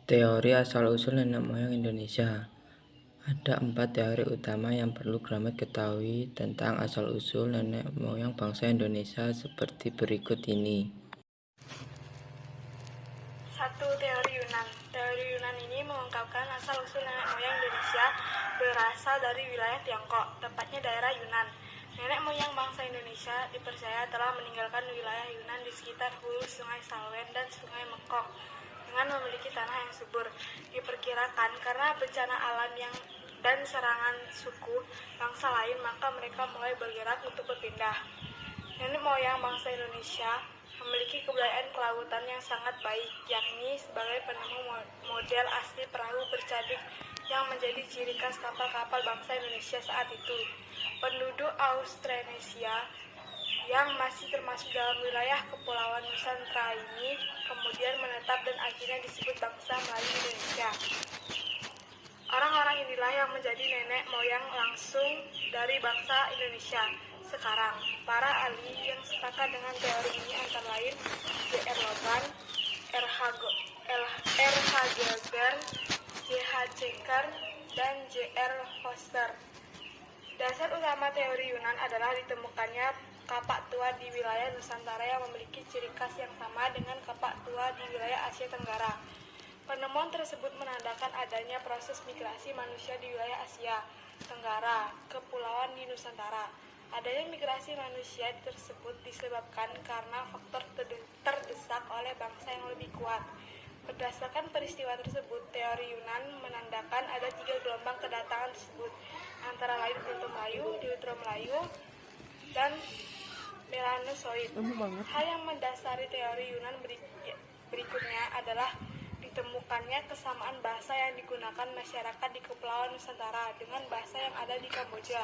Teori asal-usul nenek moyang Indonesia. Ada 4 teori utama yang perlu Gramet ketahui tentang asal-usul nenek moyang bangsa Indonesia seperti berikut ini. 1. Teori Yunan. Teori Yunan ini mengungkapkan asal-usul nenek moyang Indonesia berasal dari wilayah Tiongkok, tepatnya daerah Yunan. Nenek moyang bangsa Indonesia dipercaya telah meninggalkan wilayah Yunan di sekitar hulu Sungai Salwen dan Sungai Mekong dengan memiliki tanah yang subur. Diperkirakan karena bencana alam dan serangan suku bangsa lain, maka mereka mulai bergerak untuk berpindah. Nenek moyang bangsa Indonesia memiliki kebudayaan kelautan yang sangat baik, yakni sebagai penemu model asli perahu bercabik yang menjadi ciri khas kapal-kapal bangsa Indonesia saat itu. Penduduk Austronesia yang masih termasuk dalam wilayah Kepulauan Nusantara ini kemudian menetap dan akhirnya disebut bangsa Melayu Indonesia. Orang-orang inilah yang menjadi nenek moyang langsung dari bangsa Indonesia sekarang. Para ahli yang sepakat dengan teori ini antara lain J.R. Logan, R.H. Geber, J.H. Ceker, dan J.R. Foster. Dasar utama teori Yunan adalah ditemukannya kapak tua di wilayah Nusantara yang memiliki ciri khas yang sama dengan kapak tua di wilayah Asia Tenggara. Penemuan tersebut menandakan adanya proses migrasi manusia di wilayah Asia Tenggara, kepulauan di Nusantara. Adanya migrasi manusia tersebut disebabkan karena faktor terdesak oleh bangsa yang lebih kuat. Berdasarkan peristiwa tersebut, teori Yunan menandakan ada 3 gelombang kedatangan tersebut, antara lain Proto-Melayu, Deutero-Melayu, dan Melanosoid. Hal yang mendasari teori Yunan berikutnya adalah ditemukannya kesamaan bahasa yang digunakan masyarakat di Kepulauan Nusantara dengan bahasa yang ada di Kamboja,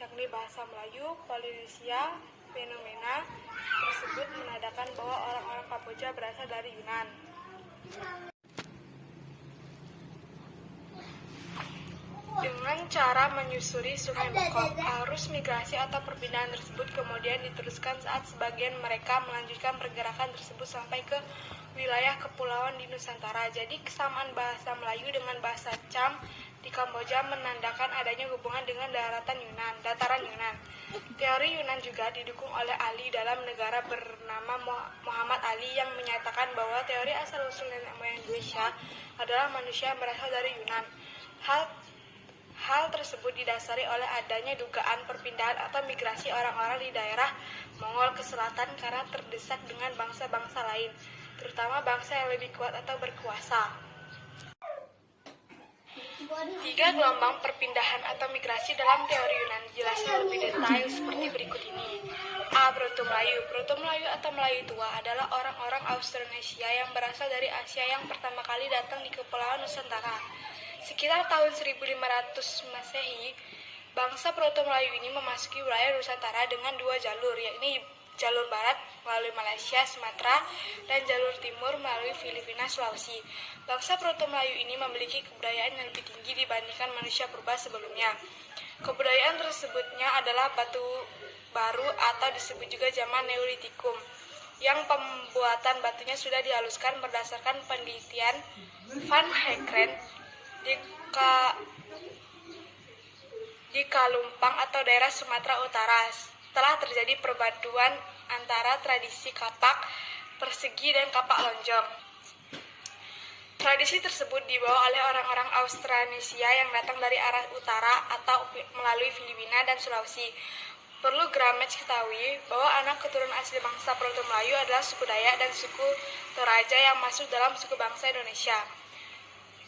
yakni bahasa Melayu, Polinesia. Fenomena tersebut menandakan bahwa orang-orang Kamboja berasal dari Yunan. Dengan cara menyusuri Sungai Mekong, arus migrasi atau perpindahan tersebut kemudian diteruskan saat sebagian mereka melanjutkan pergerakan tersebut sampai ke wilayah kepulauan di Nusantara. Jadi kesamaan bahasa Melayu dengan bahasa Cham di Kamboja menandakan adanya hubungan dengan dataran Yunan. Teori Yunan juga didukung oleh ahli dalam negara bernama Muhammad Ali yang menyatakan bahwa teori asal-usul nenek moyang Indonesia adalah manusia yang berasal dari Yunan. Hal tersebut didasari oleh adanya dugaan perpindahan atau migrasi orang-orang di daerah Mongol ke selatan karena terdesak dengan bangsa-bangsa lain, terutama bangsa yang lebih kuat atau berkuasa. 3 gelombang perpindahan atau migrasi dalam teori Yunan dijelaskan lebih detail seperti berikut ini. A. Proto-Melayu. Proto-Melayu atau Melayu tua adalah orang-orang Austronesia yang berasal dari Asia yang pertama kali datang di Kepulauan Nusantara. Sekitar tahun 1500 Masehi, bangsa Proto-Melayu ini memasuki wilayah Nusantara dengan 2 jalur, yakni jalur barat melalui Malaysia, Sumatera, dan jalur timur melalui Filipina, Sulawesi. Bangsa Proto-Melayu ini memiliki kebudayaan yang lebih tinggi dibandingkan manusia purba sebelumnya. Kebudayaan tersebutnya adalah batu baru atau disebut juga zaman Neolitikum, yang pembuatan batunya sudah dihaluskan berdasarkan penelitian Van Heekeren di Kalumpang atau daerah Sumatera Utara. Telah terjadi perpaduan antara tradisi kapak persegi dan kapak lonjong. Tradisi tersebut dibawa oleh orang-orang Austronesia yang datang dari arah utara atau melalui Filipina dan Sulawesi. Perlu Gramet ketahui bahwa anak keturunan asli bangsa Proto-Melayu adalah suku Dayak dan suku Toraja yang masuk dalam suku bangsa Indonesia.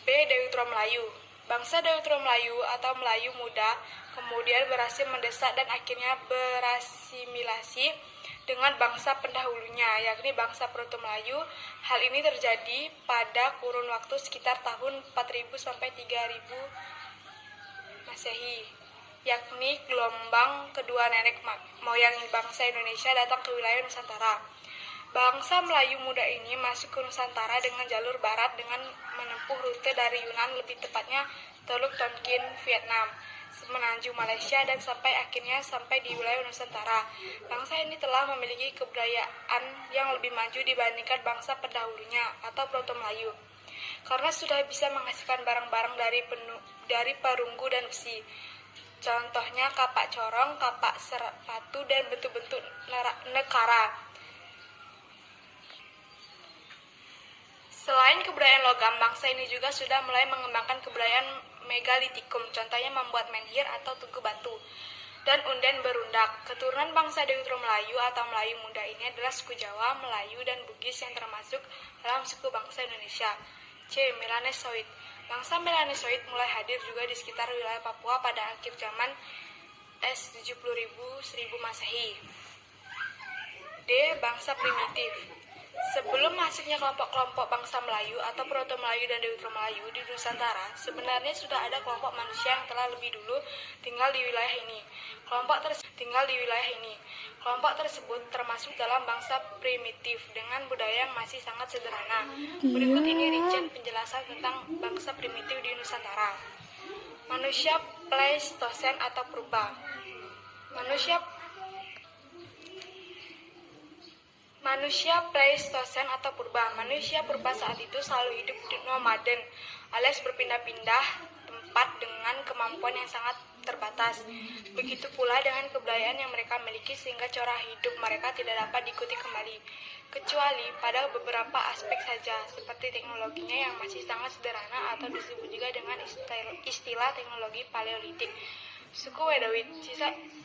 B. Deutero-Melayu. Bangsa Deutero-Melayu atau Melayu muda kemudian berhasil mendesak dan akhirnya berasimilasi dengan bangsa pendahulunya, yakni bangsa Proto-Melayu. Hal ini terjadi pada kurun waktu sekitar tahun 4000 sampai 3000 Masehi, yakni gelombang kedua nenek moyang bangsa Indonesia datang ke wilayah Nusantara. Bangsa Melayu muda ini masuk ke Nusantara dengan jalur barat dengan menempuh rute dari Yunan, lebih tepatnya Teluk Tonkin, Vietnam, Semenanjung Malaysia, dan akhirnya sampai di wilayah Nusantara. Bangsa ini telah memiliki kebudayaan yang lebih maju dibandingkan bangsa pendahulunya atau Proto-Melayu. karena sudah bisa menghasilkan barang-barang dari perunggu dan besi. Contohnya kapak corong, kapak sepatu, dan bentuk-bentuk nekara. Selain kebudayaan logam, bangsa ini juga sudah mulai mengembangkan kebudayaan megalitikum, contohnya membuat menhir atau tugu batu, dan unden berundak. Keturunan bangsa Deutero Melayu atau Melayu Muda ini adalah suku Jawa, Melayu, dan Bugis yang termasuk dalam suku bangsa Indonesia. C. Melanesoid. Bangsa Melanesoid mulai hadir juga di sekitar wilayah Papua pada akhir zaman S70.000 Masehi. D. Bangsa primitif. Sebelum masuknya kelompok-kelompok bangsa Melayu atau Proto-Melayu dan Deutero Melayu di Nusantara, sebenarnya sudah ada kelompok manusia yang telah lebih dulu tinggal di wilayah ini. Kelompok tersebut termasuk dalam bangsa primitif dengan budaya yang masih sangat sederhana. Berikut ini rincian penjelasan tentang bangsa primitif di Nusantara. Manusia Pleistosen atau Purba. Manusia Pleistosen atau Purba. Manusia purba saat itu selalu hidup nomaden, alias berpindah-pindah tempat dengan kemampuan yang sangat terbatas. Begitu pula dengan kebudayaan yang mereka miliki sehingga cara hidup mereka tidak dapat diikuti kembali, kecuali pada beberapa aspek saja, seperti teknologinya yang masih sangat sederhana atau disebut juga dengan istilah teknologi paleolitik. Suku Wedawit.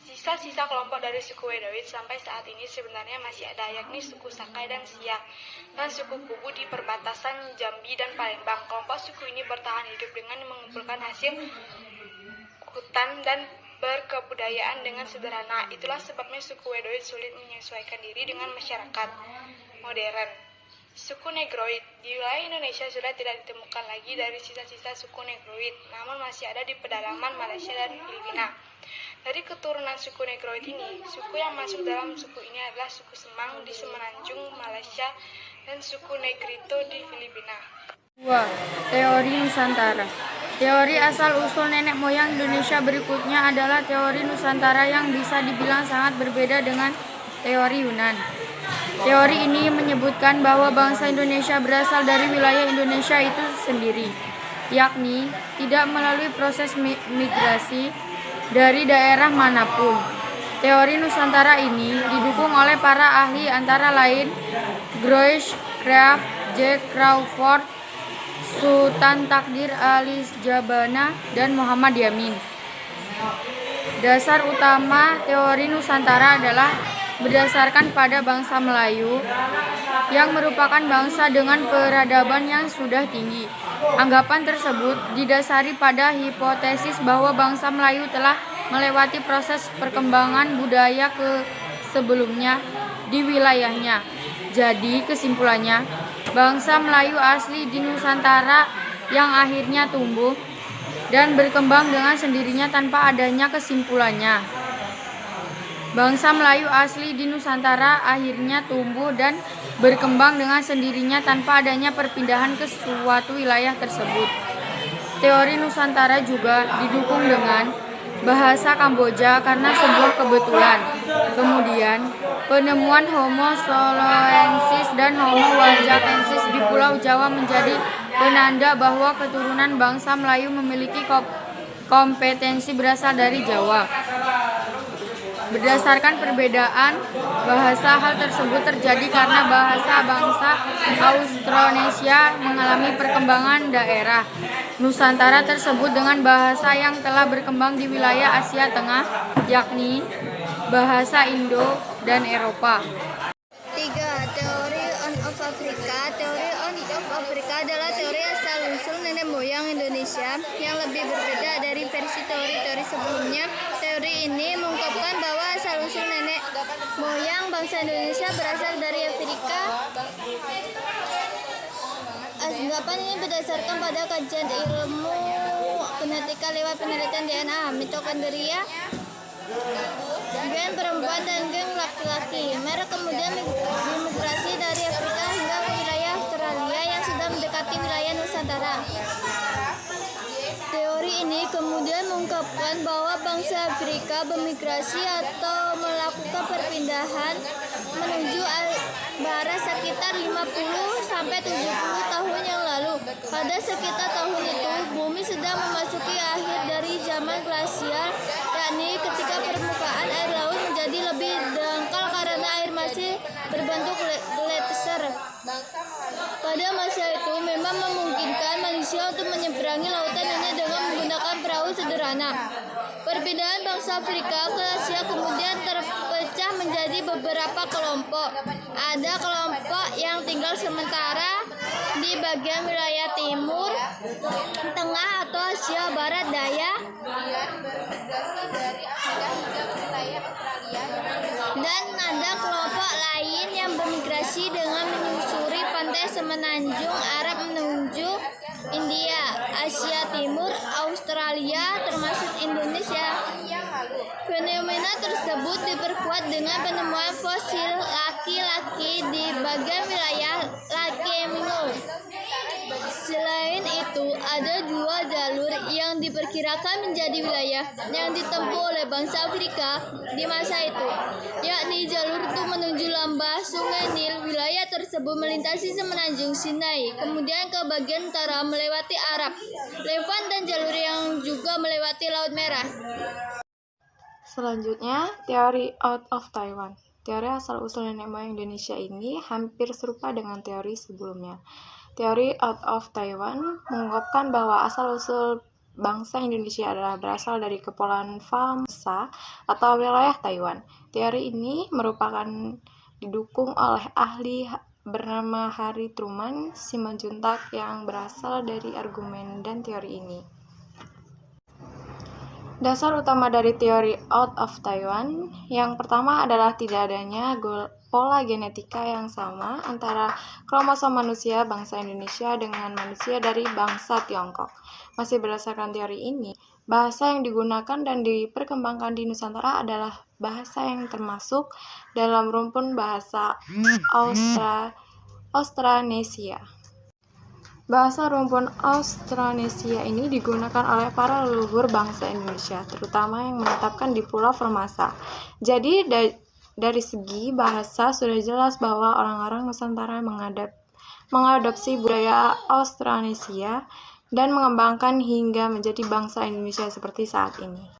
Sisa-sisa kelompok dari suku Wedawit sampai saat ini sebenarnya masih ada, yakni suku Sakai dan Siak, dan suku Kubu di perbatasan Jambi dan Palembang. Kelompok suku ini bertahan hidup dengan mengumpulkan hasil hutan dan berkebudayaan dengan sederhana. Itulah sebabnya suku Wedawit sulit menyesuaikan diri dengan masyarakat modern. Suku Negroid. Di wilayah Indonesia sudah tidak ditemukan lagi dari sisa-sisa suku Negroid, namun masih ada di pedalaman Malaysia dan Filipina. Dari keturunan suku Negroid ini, suku yang masuk dalam suku ini adalah suku Semang di Semenanjung, Malaysia, dan suku Negrito di Filipina. 2. Teori Nusantara. Teori asal-usul nenek moyang Indonesia berikutnya adalah teori Nusantara yang bisa dibilang sangat berbeda dengan teori Yunan. Teori ini menyebutkan bahwa bangsa Indonesia berasal dari wilayah Indonesia itu sendiri, yakni tidak melalui proses migrasi dari daerah manapun. Teori Nusantara ini didukung oleh para ahli antara lain Groys, Craft, J. Crawford, Sultan Takdir Ali Jabana, dan Muhammad Yamin. Dasar utama teori Nusantara adalah berdasarkan pada bangsa Melayu yang merupakan bangsa dengan peradaban yang sudah tinggi. Anggapan tersebut didasari pada hipotesis bahwa bangsa Melayu telah melewati proses perkembangan budaya sebelumnya di wilayahnya. Jadi kesimpulannya, bangsa Melayu asli di Nusantara yang akhirnya tumbuh dan berkembang dengan sendirinya tanpa adanya kesimpulannya. Bangsa Melayu asli di Nusantara akhirnya tumbuh dan berkembang dengan sendirinya tanpa adanya perpindahan ke suatu wilayah tersebut. Teori Nusantara juga didukung dengan bahasa Kamboja karena sebuah kebetulan. Kemudian, penemuan Homo soloensis dan Homo wanjakensis di Pulau Jawa menjadi penanda bahwa keturunan bangsa Melayu memiliki kompetensi berasal dari Jawa. Berdasarkan perbedaan bahasa, hal tersebut terjadi karena bahasa bangsa Austronesia mengalami perkembangan daerah Nusantara tersebut dengan bahasa yang telah berkembang di wilayah Asia Tengah, yakni bahasa Indo dan Eropa. 3. Teori on of Africa. Teori on of Africa adalah teori asal-usul nenek moyang Indonesia yang lebih berbeda dari versi teori-teori sebelumnya. Teori ini mengungkapkan bahwa asal-usul nenek moyang bangsa Indonesia berasal dari Afrika. Anggapan ini berdasarkan pada kajian ilmu genetika lewat penelitian DNA, mitokondria, gen perempuan dan gen laki-laki. Mereka kemudian dimigrasi dari Afrika hingga ke wilayah Australia yang sudah mendekati wilayah Nusantara. Teori ini kemudian mengungkapkan bahwa bangsa Afrika bermigrasi atau melakukan perpindahan menuju barat sekitar 50 sampai 70 tahun yang lalu. Pada sekitar tahun itu, bumi sedang memasuki akhir dari zaman glasial, yakni ketika permukaan air laut menjadi lebih dangkal karena air masih berbentuk gletser. Pada masa itu memang memungkinkan manusia untuk menyeberangi lautan hanya dengan menggunakan perahu sederhana. Perbedaan bangsa Afrika ke Asia kemudian terpecah menjadi beberapa kelompok. Ada kelompok yang tinggal sementara di bagian wilayah timur, tengah atau Asia Barat Daya, dan ada kelompok lain yang bermigrasi dengan menyusuri pantai semenanjung Arab menuju India, Asia Timur, Australia, termasuk Indonesia. Fenomena tersebut diperkuat dengan penemuan fosil laki-laki di bagian wilayah Lakemingo. Selain itu, ada dua jalur yang diperkirakan menjadi wilayah yang ditempuh oleh bangsa Afrika di masa itu, yakni jalur untuk menuju lambah Sungai Nil. Wilayah tersebut melintasi semenanjung Sinai, kemudian ke bagian utara melewati Arab, Levant, dan jalur yang juga melewati Laut Merah. Selanjutnya, teori out of Taiwan. Teori asal-usul nenek moyang Indonesia ini hampir serupa dengan teori sebelumnya. Teori out of Taiwan mengungkapkan bahwa asal-usul bangsa Indonesia adalah berasal dari Kepulauan Formosa atau wilayah Taiwan. Teori ini merupakan didukung oleh ahli bernama Harry Truman Simanjuntak yang berasal dari argumen dan teori ini. Dasar utama dari teori out of Taiwan yang pertama adalah tidak adanya pola genetika yang sama antara kromosom manusia bangsa Indonesia dengan manusia dari bangsa Tiongkok. Masih berdasarkan teori ini, bahasa yang digunakan dan diperkembangkan di Nusantara adalah bahasa yang termasuk dalam rumpun bahasa Austronesia. Bahasa rumpun Austronesia ini digunakan oleh para leluhur bangsa Indonesia, terutama yang menetapkan di Pulau Formosa. Jadi dari segi bahasa sudah jelas bahwa orang-orang Nusantara mengadopsi budaya Austronesia dan mengembangkan hingga menjadi bangsa Indonesia seperti saat ini.